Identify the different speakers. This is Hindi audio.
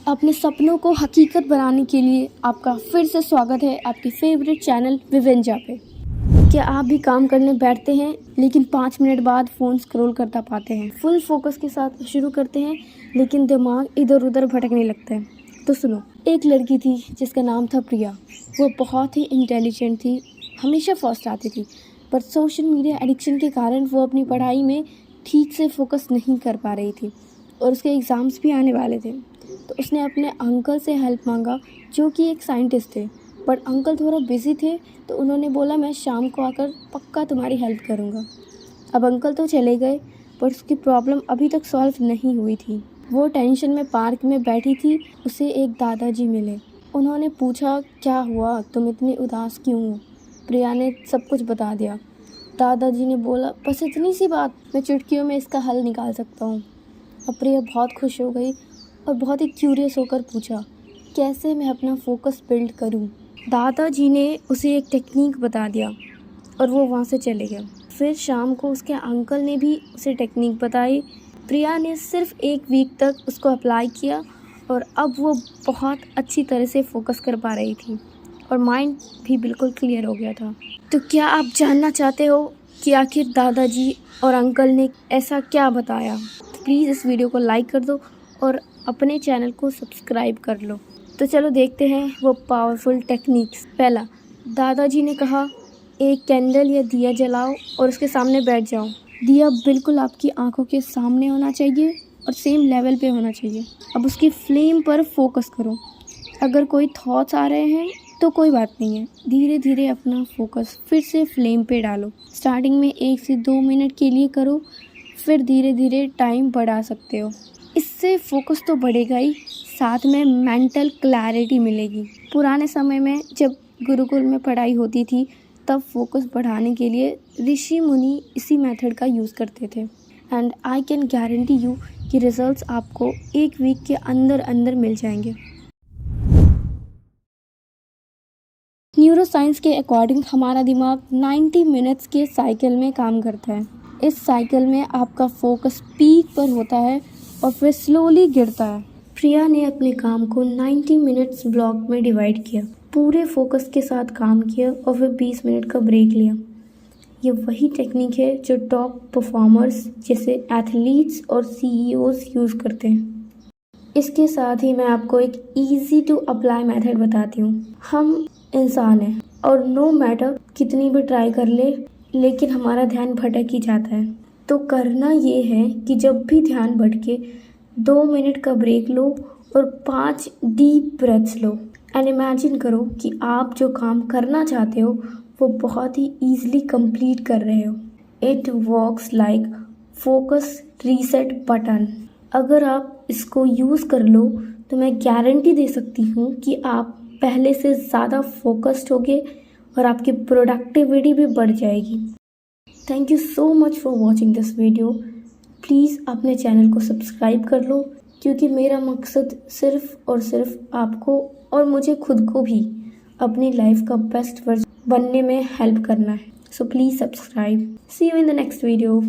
Speaker 1: अपने सपनों को हकीकत बनाने के लिए आपका फिर से स्वागत है आपके फेवरेट चैनल विवेंजा पे। क्या आप भी काम करने बैठते हैं लेकिन 5 मिनट बाद फ़ोन स्क्रॉल करता पाते हैं? फुल फोकस के साथ शुरू करते हैं लेकिन दिमाग इधर उधर भटकने लगता है। तो सुनो, एक लड़की थी जिसका नाम था प्रिया। वो बहुत ही इंटेलिजेंट थी, हमेशा फर्स्ट आती थी, पर सोशल मीडिया एडिक्शन के कारण वो अपनी पढ़ाई में ठीक से फोकस नहीं कर पा रही थी और उसके एग्ज़ाम्स भी आने वाले थे। तो उसने अपने अंकल से हेल्प मांगा, जो कि एक साइंटिस्ट थे, बट अंकल थोड़ा बिजी थे। तो उन्होंने बोला, मैं शाम को आकर पक्का तुम्हारी हेल्प करूँगा। अब अंकल तो चले गए, पर उसकी प्रॉब्लम अभी तक सॉल्व नहीं हुई थी। वो टेंशन में पार्क में बैठी थी, उसे एक दादाजी मिले। उन्होंने पूछा, क्या हुआ, तुम इतनी उदास क्यों हो? प्रिया ने सब कुछ बता दिया। दादाजी ने बोला, बस इतनी सी बात, मैं चुटकियों में इसका हल निकाल सकता हूँ। अब प्रिया बहुत खुश हो गई और बहुत ही क्यूरियस होकर पूछा, कैसे मैं अपना फोकस बिल्ड करूं? दादाजी ने उसे एक टेक्निक बता दिया और वो वहाँ से चले गए। फिर शाम को उसके अंकल ने भी उसे टेक्निक बताई। प्रिया ने सिर्फ 1 वीक तक उसको अप्लाई किया और अब वो बहुत अच्छी तरह से फोकस कर पा रही थी और माइंड भी बिल्कुल क्लियर हो गया था। तो क्या आप जानना चाहते हो कि आखिर दादाजी और अंकल ने ऐसा क्या बताया? तो प्लीज़ इस वीडियो को लाइक कर दो और अपने चैनल को सब्सक्राइब कर लो। तो चलो देखते हैं वो पावरफुल टेक्निक्स। पहला, दादाजी ने कहा, एक कैंडल या दिया जलाओ और उसके सामने बैठ जाओ। दिया बिल्कुल आपकी आंखों के सामने होना चाहिए और सेम लेवल पे होना चाहिए। अब उसकी फ्लेम पर फोकस करो। अगर कोई थॉट्स आ रहे हैं तो कोई बात नहीं है, धीरे धीरे अपना फोकस फिर से फ्लेम पे डालो। स्टार्टिंग में 1 से 2 मिनट के लिए करो, फिर धीरे धीरे टाइम बढ़ा सकते हो। इससे फोकस तो बढ़ेगा ही, साथ में मेंटल क्लैरिटी मिलेगी। पुराने समय में जब गुरुकुल में पढ़ाई होती थी, तब फोकस बढ़ाने के लिए ऋषि मुनि इसी मेथड का यूज़ करते थे। And I can guarantee you कि रिजल्ट्स आपको 1 वीक के अंदर अंदर मिल जाएंगे। न्यूरोसाइंस के अकॉर्डिंग हमारा दिमाग 90 मिनट्स के साइकिल में काम करता है। इस साइकिल में आपका फोकस पीक पर होता है और फिर स्लोली गिरता है। प्रिया ने अपने काम को 90 मिनट्स ब्लॉक में डिवाइड किया, पूरे फोकस के साथ काम किया और फिर 20 मिनट का ब्रेक लिया। ये वही टेक्निक है जो टॉप परफॉर्मर्स जैसे एथलीट्स और सीईओज यूज़ करते हैं। इसके साथ ही मैं आपको एक ईजी टू अप्लाई मेथड बताती हूँ। हम इंसान हैं और नो मैटर कितनी भी ट्राई कर ले, लेकिन हमारा ध्यान भटक ही जाता है। तो करना ये है कि जब भी ध्यान भटके 2 मिनट का ब्रेक लो और 5 deep breaths low and imagine करो कि आप जो काम करना चाहते हो वो बहुत ही ईजिली कंप्लीट कर रहे हो। It works like focus reset button. अगर आप इसको यूज़ कर लो तो मैं गारंटी दे सकती हूँ कि आप पहले से ज़्यादा फोकस्ड होगे और आपकी प्रोडक्टिविटी भी बढ़ जाएगी। Thank you so much for watching this video. Please अपने चैनल को सब्सक्राइब कर लो, क्योंकि मेरा मकसद सिर्फ़ और सिर्फ आपको और मुझे खुद को भी अपनी लाइफ का बेस्ट वर्जन बनने में हेल्प करना है। So please subscribe. See you in the next video.